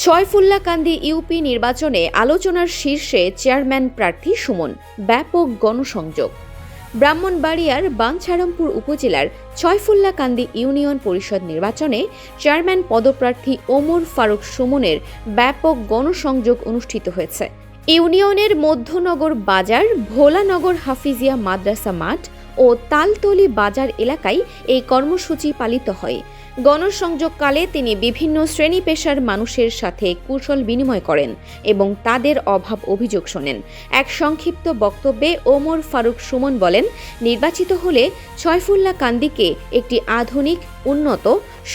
Chhayfullakandi UP নির্বাচনে আলোচনার শীর্ষে চেয়ারম্যান প্রার্থী সুমন, ব্যাপক গণসংযোগ। ব্রাহ্মণবাড়িয়ার বাঞ্ছারামপুর উপজেলার ছয়ফুল্লাকান্দি ইউনিয়ন পরিষদ নির্বাচনে চেয়ারম্যান পদপ্রার্থী ওমর ফারুক সুমনের ব্যাপক গণসংযোগ অনুষ্ঠিত হয়েছে। ইউনিয়নের মধ্যনগর বাজার, ভোলানগর হাফিজিয়া মাদ্রাসা মাঠ ও তালতলি বাজার এলাকায় এই কর্মসূচি পালিত হয়। গণসংযোগকালে তিনি বিভিন্ন শ্রেণী পেশার মানুষের সাথে কুশল বিনিময় করেন এবং তাদের অভাব অভিযোগ শোনেন। এক সংক্ষিপ্ত বক্তব্যে ওমর ফারুক সুমন বলেন, নির্বাচিত হলে ছয়ফুল্লাকান্দিকে একটি আধুনিক, উন্নত,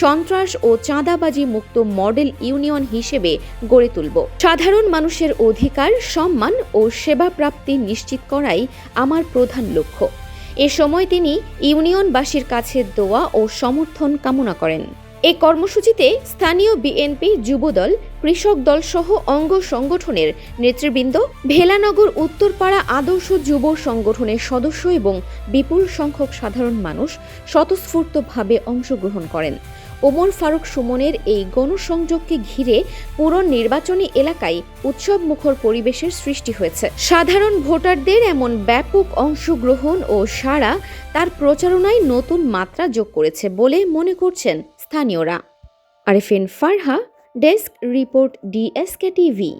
সন্ত্রাস ও চাঁদাবাজি মুক্ত মডেল ইউনিয়ন হিসেবে গড়ে তুলব। সাধারণ মানুষের অধিকার, সম্মান ও সেবা প্রাপ্তি নিশ্চিত করাই আমার প্রধান লক্ষ্য। এ সময় তিনি ইউনিয়নবাসীর কাছে দোয়া ও সমর্থন কামনা করেন। এই কর্মসূচিতে স্থানীয় বিএনপি, যুবদল, কৃষক দল সহ অঙ্গ সংগঠনের নেতৃবৃন্দ, ভেলানগর উত্তরপাড়া আদর্শ যুব সংগঠনের সদস্য এবং বিপুল সংখ্যক সাধারণ মানুষ স্বতঃস্ফূর্তভাবে অংশগ্রহণ করেন। ওমর ফারুক সুমনের এই গণসংযোগকে ঘিরে পুরো নির্বাচনী এলাকায় উৎসবমুখর পরিবেশের সৃষ্টি হয়েছে। সাধারণ ভোটারদের এমন ব্যাপক অংশগ্রহণ ও সাড়া তার প্রচারণায় নতুন মাত্রা যোগ করেছে বলে মনে করছেন স্থানীয়রা। Arefin Farha, desk report, DSK TV.